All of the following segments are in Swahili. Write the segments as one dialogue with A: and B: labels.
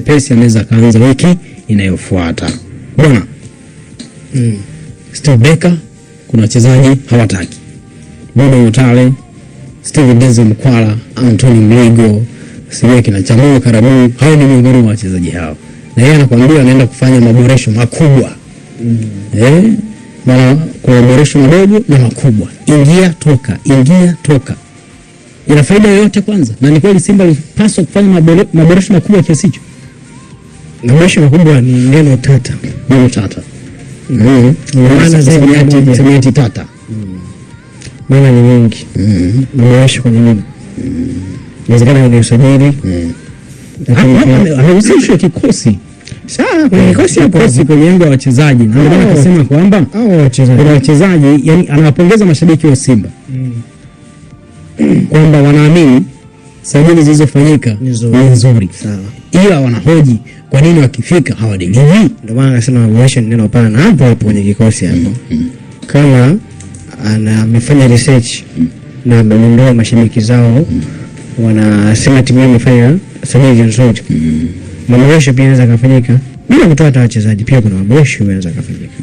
A: mwepesi anaweza kaanza wiki inayofuata. Bwana Steve Becker kuna wachezaji hawataki. Bodo Mutale, Steve Denzel Mkwala, Anthony Mligo, Sibia kina Chamu Karabu, hao ni miongoni mwa wachezaji hao. Na yeye anakuambia anaenda kufanya maboresho makubwa. Maana kuna maboresho madogo na makubwa. Ingia toka. Ina faida yoyote kwanza? Na ni kweli Simba ilipaswa kufanya maboresho makubwa kiasi hicho?
B: Maboresho makubwa ni neno tata.
A: Maana zaidi tata.
B: Maana ni nyingi. Maboresho kwenye nini? Inawezekana ni usajili.
A: Amehusishwa kikosi.
B: Sawa, kwenye kikosi hapo
A: kwenye engo ya wachezaji. Na ndio maana nasema kwamba wachezaji yani anawapongeza mashabiki wa Simba. Kwamba wanaamini sajili zilizofanyika ni nzuri. Sawa. Ila wanahoji kwa nini wakifika hawadeliver?
B: Ndio maana nasema maboresho ni neno pana hapo kwenye kikosi hapo. Kama amefanya research na amenunua mashabiki zao wanasema timu imefanya sajili nzuri. Maboresho pia yanaweza kufanyika bila kutoa hata wachezaji, pia kuna maboresho yanaweza kufanyika.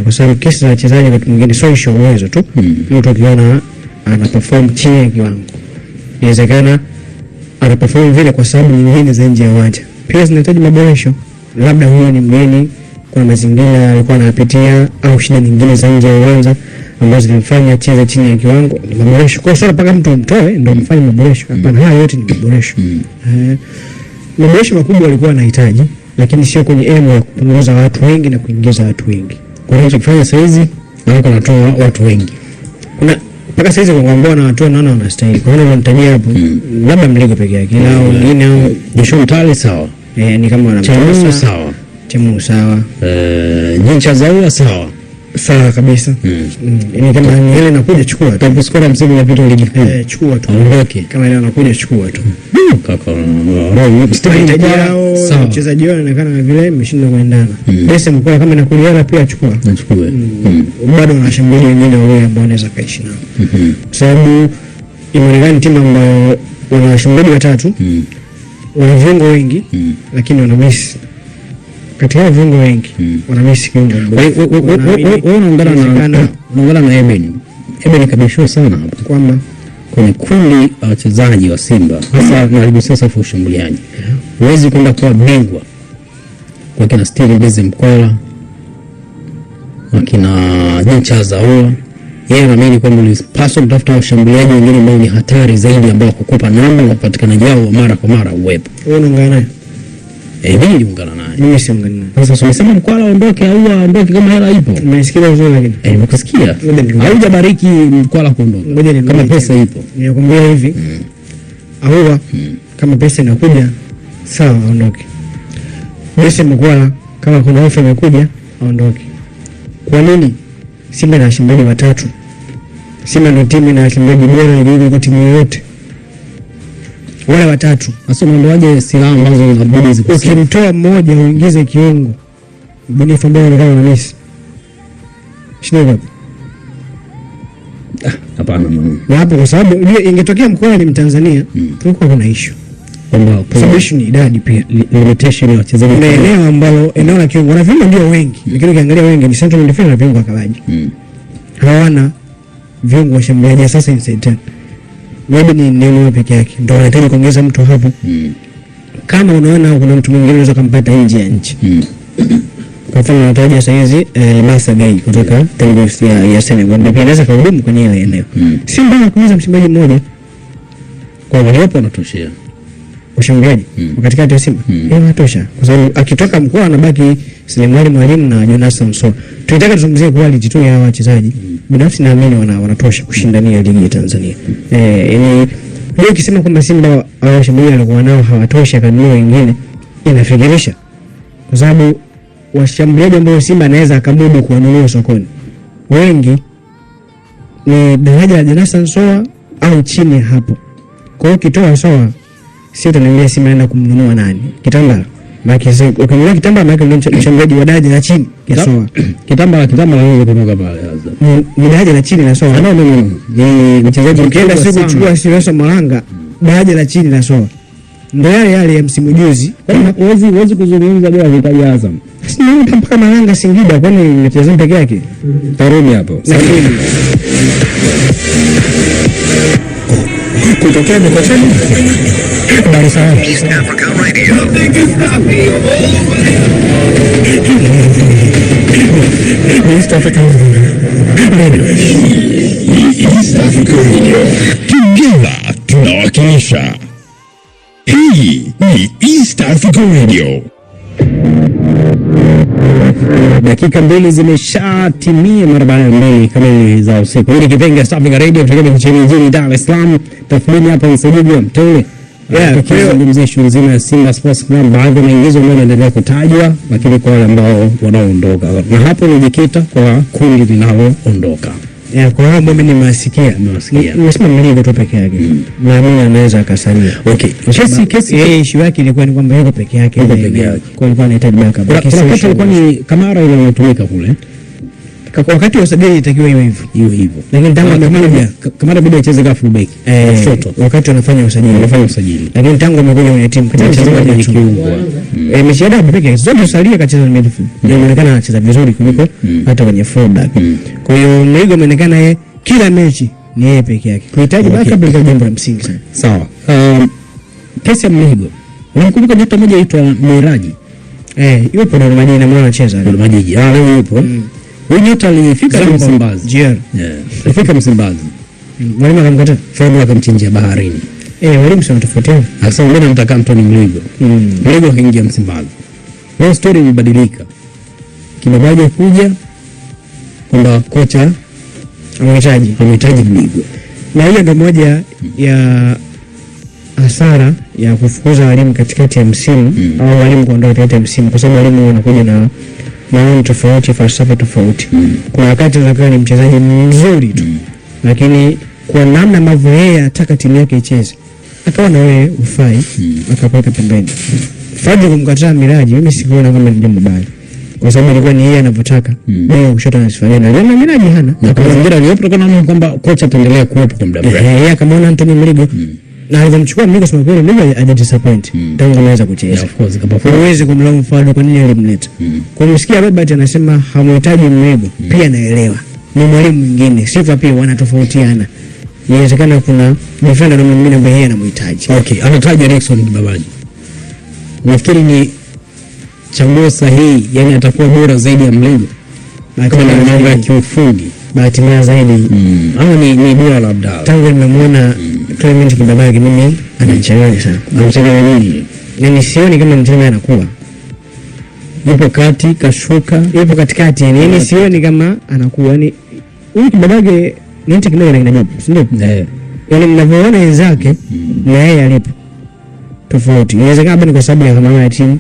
B: Kwa sababu kesi za wachezaji kwa mwingine sio issue uwezo tu. Mtu akiona ana perform chini ya kiwango, inawezekana ana perform vile kwa sababu nyingine za nje ya uwanja pia zinahitaji maboresho. Labda huyo ni mgeni, kuna mazingira alikuwa anapitia au shida nyingine za nje ya uwanja ambazo zilimfanya acheze chini ya kiwango, ni maboresho. Kwa sababu paka mtu mtoe ndio mfanye maboresho. Hapana, haya yote ni maboresho. Maboresho makubwa walikuwa wanahitaji, lakini sio kwenye aim ya kupunguza watu wengi na kuingiza watu wengi.
A: Kwa hiyo kifanya saizi wako natoa watu wengi.
B: Kuna mpaka saizi kwa ngombo na watu naona wanastahili. Kwa hiyo wanamtajia hapo labda Mligo peke yake au wengine au
A: Joshua Mutale sawa.
B: Ni kama wanamtoa
A: sawa.
B: Timu sawa.
A: Nyincha Zaua sawa.
B: Sawa kabisa. Ni kama ile inakuja chukua tu.
A: Kwa skora msimu unapita ligi kuu.
B: Chukua tu.
A: Ondoke.
B: Kama ile anakuja chukua tu.
A: Kaka
B: sawa. Mchezaji wao anaonekana vile ameshindwa kuendana. Bese mkoa kama inakuliana pia chukua.
A: Nachukue.
B: Bado wanashambulia wengine wao ambao wanaweza kaishi nao. Sababu imeonekana timu ambayo wana washambuliaji watatu. Wana viungo wengi lakini wana miss. Kati ya viungo wengi wana miss kiungo.
A: Wewe unaungana na Eben kabisho sana hapo
B: kwamba
A: kwenye kundi la wachezaji wa Simba hasa na sasa ushambuliaji. Huwezi kwenda kuwa bingwa kwa kina Steve Denzel Mkwala, wakina Nyincha Zaua. Yeye anaamini kwamba ulipaswa kutafuta washambuliaji wengine ambao ni hatari zaidi, ambao kukupa namba na upatikanaji wao mara kwa mara uwepo.
B: Wewe unaungana naye?
A: Mimi niungana naye.
B: Mimi siungana naye.
A: Sasa umesema Mkwala aondoke au aondoke kama hela ipo?
B: Umesikia vizuri lakini.
A: Nimekusikia. Haujabariki Mkwala kuondoka.
B: Ngoja
A: kama pesa ipo.
B: Ninakwambia hivi. Ahuwa kama pesa inakuja sawa aondoke. Pesa Mkwala kama kuna ofa imekuja aondoke. Kwa nini? Simba na washambuliaji watatu. Simba ndio timu na washambuliaji bora kuliko timu yote. Wale watatu.
A: Sasa unaondoaje silaha ambazo zinabudi zikusaidie?
B: Ukimtoa mmoja uingize kiungo. Boniface Mbona ndio kama Messi. Shida.
A: Hapana mwana.
B: Na hapo kwa sababu ingetokea Mkwala ni Mtanzania, tulikuwa kuna issue.
A: Kwamba
B: sababu ni idadi pia
A: limitation ya wachezaji.
B: Kuna eneo ambalo eneo la kiungo na viungo ndio wengi. Lakini ukiangalia wengi ni central midfielder na viungo wakabaji. Hawana viungo washambuliaji sasa inside 10. Maybe ni neno peke yake ndio wanahitaji kuongeza mtu hapo. Kama unaona kuna mtu mwingine unaweza kumpata nje ya nchi. Kwa mfano nataja saizi Masa Gai kutoka Telegraph ya Senegal ndio anaweza kuhudumu kwenye ile eneo. Si mbaya kuuza mchezaji mmoja.
A: Kwa waliopo wanatoshea.
B: Ushambuliaji katikati ya Simba inatosha kwa sababu akitoka Mkwala anabaki Selemani Mwalimu na Jonas Samson. Tunataka tuzungumzie quality tu ya wachezaji. Binafsi naamini wanatosha kushindania ligi ya Tanzania. Yani leo ukisema kwamba Simba washambuliaji walikuwa nao hawatosha kanuni wengine inafikirisha. Kwa sababu washambuliaji ambao Simba anaweza akamudu kuwanunua sokoni wengi ni daraja la Jonas Samson au chini hapo. Kwa hiyo kitoa Soa sio tunaambia Simba anaenda kumnunua nani? Kitambala. Maana sio ukimwona Kitambala maana ndio mshambuliaji wa daraja la chini ya Soa.
A: Kitambala anaweza kutoka pale sasa.
B: Ni daraja la chini la Soa.
A: Ni mchezaji
B: ukienda siku kuchukua Silesa Malanga daraja la chini la Soa. ndio yale ya msimu juzi.
A: Huwezi kuzungumza bila kutaja Azam.
B: Sina mpaka Malanga Singida, kwani mchezo peke yake.
A: Tarudi hapo.
C: Kutokea Mikocheni
B: Dar es Salaam.
C: East Africa Radio. East Africa Radio. East Africa Radio. Together tunawakilisha. Hii ni East Africa Radio.
A: Dakika 2 zimeshatimia mara baada ya 2 kamili za usiku. Hili kipenge East Africa Radio kutoka jijini Dar es Salaam. Tathmini hapa msajili wa Mtole. Tukizungumzia shughuli nzima ya Simba Sports Club, baadhi ya maingizo ambayo yanaendelea kutajwa, lakini kwa wale ambao wanaoondoka. Na hapo nijikita kwa kundi linaloondoka.
B: Kwa hiyo mimi nimesikia. Nimesema Mligo tu peke yake. Na mimi anaweza akasalia.
A: Okay. Kesi
B: issue yake ilikuwa ni kwamba yuko peke yake. Kwa alikuwa anahitaji backup.
A: Kesi ilikuwa ni Kamara ile inayotumika kule.
B: Wakati wa usajili itakiwa iwe hivyo. Lakini tangu amekuja
A: Kamara bado acheze kama full back.
B: Wakati wanafanya usajili. Lakini tangu amekuja kwenye timu kacheza kwenye kiungo. Mshahara pekee zote salia kacheza midfield. Inaonekana anacheza vizuri kuliko hata kwenye full back. Kwa hiyo Mligo ameonekana yeye kila mechi ni yeye peke yake. Kuhitaji backup ni jambo la msingi sana.
A: Sawa. Kesi ya Mligo. Unakumbuka nyota mmoja aitwa Miraji?
B: Yupo ndo Maji na mwana anacheza.
A: Ndo Maji. Leo yupo. Huyu nyota alifika Msimbazi. Alifika Msimbazi.
B: Mwalimu akamkata.
A: Fahamu akamchinjia baharini.
B: Mwalimu sio tofautiana.
A: Akasema mimi namtaka Anthony Mligo. Mligo akaingia Msimbazi. Leo story imebadilika. Kimebaje kuja kwamba kocha amehitaji Mligo.
B: Na hiyo ndio moja ya hasara ya kufukuza walimu katikati ya msimu au walimu kuondoka katikati ya msimu, kwa sababu walimu wanakuja na maoni tofauti, falsafa tofauti. Kuna wakati unakuwa ni mchezaji mzuri tu, lakini kwa namna ambavyo yeye anataka timu yake icheze, akaona wewe ufai, akapeka pembeni. Fadhi kumkataa Miraji, mimi sikuona kama ni jambo baya, kwa sababu ilikuwa ni yeye anavyotaka. Leo kushoto anasifanya na leo Miraji hana.
A: Na kwa mazingira aliyopo kanaona kwamba kocha ataendelea kuwepo kwa muda mrefu.
B: Yeye akamwona Anthony Mligo. Na alimchukua Mligo sema kweli Mligo hajadisappoint. Tangu anaweza kucheza.
A: Of course kama
B: huwezi kumlaumu Fadhi kwa nini alimleta. Kwa msikia Robert anasema hamhitaji Mligo. Pia naelewa. Ni mwalimu mwingine. Sifa pia wanatofautiana. Inawezekana kuna defender mwingine ambaye yeye anamhitaji.
A: Okay, anataja Nixon Kibabaji. Nafikiri ni chaguo sahihi, yani atakuwa bora zaidi ya Mligo. Kama ni mambo ya kiufundi,
B: bahati mbaya zaidi.
A: Ama ni bora labda.
B: Tangu nimemwona Clement Kibabaji mimi ananichanganya sana.
A: Anachanganya nini?
B: Yaani sioni kama mtu anakuwa.
A: Yupo kati kashuka,
B: yupo katikati, yani sioni kama anakuwa. Yaani huyu Kibabaji ni mtu kidogo na kinajopo, si ndio? Yaani mnavyoona wenzake na yeye alipo tofauti. Inawezekana labda ni kwa sababu ya hamama ya timu.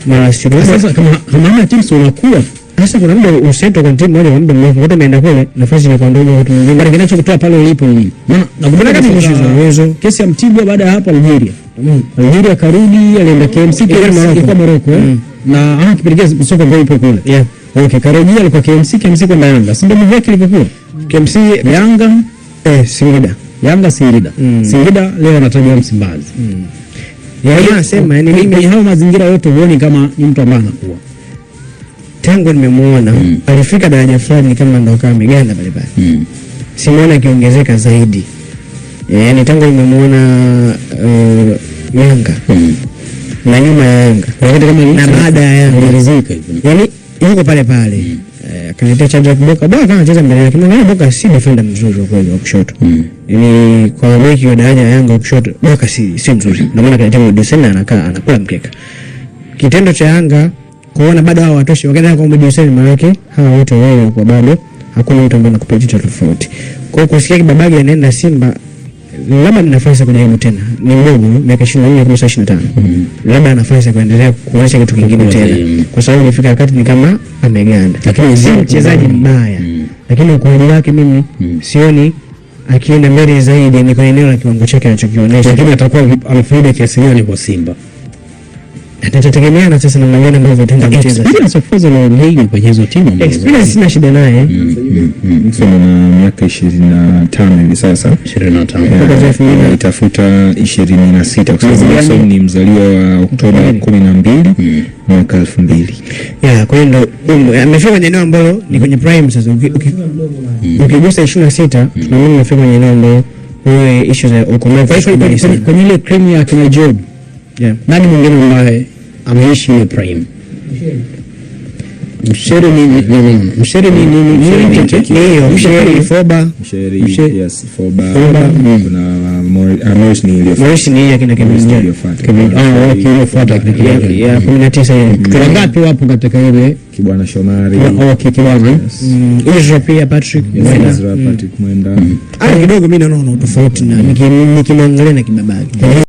B: Mara sio.
A: Sasa kama hamama ya timu unakuwa
B: sasa kuna muda useto kwa timu moja kwa muda mrefu, hata ameenda kule nafasi ni kwa ndogo watu wengine.
A: Bali kinachokutoa pale ulipo nini? Maana nakupenda kama issue za uwezo. Kesi ya Mtibwa baada ya hapo Algeria. Algeria karudi, alienda KMC kwa Morocco. Na kipelekea soko ambayo ipo kule. Okay, karudi alikuwa KMC kwenda Yanga. Si ndio mvua ilivyokuwa? KMC Yanga
B: Singida.
A: Yanga Singida. Singida leo anatajwa Msimbazi.
B: Yeye anasema yani
A: mimi hao mazingira yote huoni kama ni mtu ambaye anakuwa.
B: Tangu nimemuona alifika daraja fulani kama ndo kama ameganda pale pale. Simuona kiongezeka zaidi. Yaani tangu nimemuona Yanga na nyuma ya Yanga na baada ya Yanga rizika hivyo. Yaani yuko pale pale. Kanita cha Boka kama anacheza mbele yake. Na Boka si defender mzuri kwa kweli wa kushoto. Yaani kwa beki wa daraja ya Yanga kushoto Boka si mzuri. Ndio maana kanita Modesena anakula mkeka. Kitendo cha Yanga kuona bado hao watoshi wakaenda kwa Modesena maana yake hawa wote wao kwa bado hakuna mtu ambaye anakupa jicho tofauti. Kwa kusikia Kibabaji anaenda Simba labda ni nafasi ya kujaribu tena. Ni mdogo miaka 24 kwa 25. Labda nafasi ya kuendelea kuonyesha kitu kingine tena. Kwa sababu ilifika wakati ni kama ameganda. Lakini si mchezaji mbaya. Lakini ukuaji wake mimi sioni akienda mbele zaidi ni kwa eneo la kiwango chake anachokionyesha.
A: Lakini atakuwa anafaida kiasi gani kwa Simba?
B: Atategemeana sasa na namna gani ambavyo utaenda kucheza.
A: Experience of course ni kwenye hizo timu ambazo.
B: Experience sina shida naye.
D: Mtu ana miaka 25 hivi sasa.
A: 25.
D: Itafuta 26 kwa sababu Wilson ni mzaliwa wa Oktoba 12 mwaka 2000.
B: Yeah, kwa hiyo amefika kwenye eneo ambalo ni kwenye prime sasa. Ukigusa 26 tunaamini amefika kwenye eneo ambalo wewe issue za ukomavu
A: kwenye ile cream ya kina Job.
B: Yeah.
A: Nani mwingine ambaye ameishi ile prime? Mshere Foba.
D: Yes, Foba. Kuna Morris ni ile.
B: Morris ni ile kina Kevin.
A: Iliyofuata
B: ya 19
A: kuna ngapi wapo katika ile
D: Kibwana Shomari.
A: Kibwana.
B: Israel pia Patrick
D: Mwenda.
B: Kidogo mimi naona tofauti na nikimwangalia na kibabaki.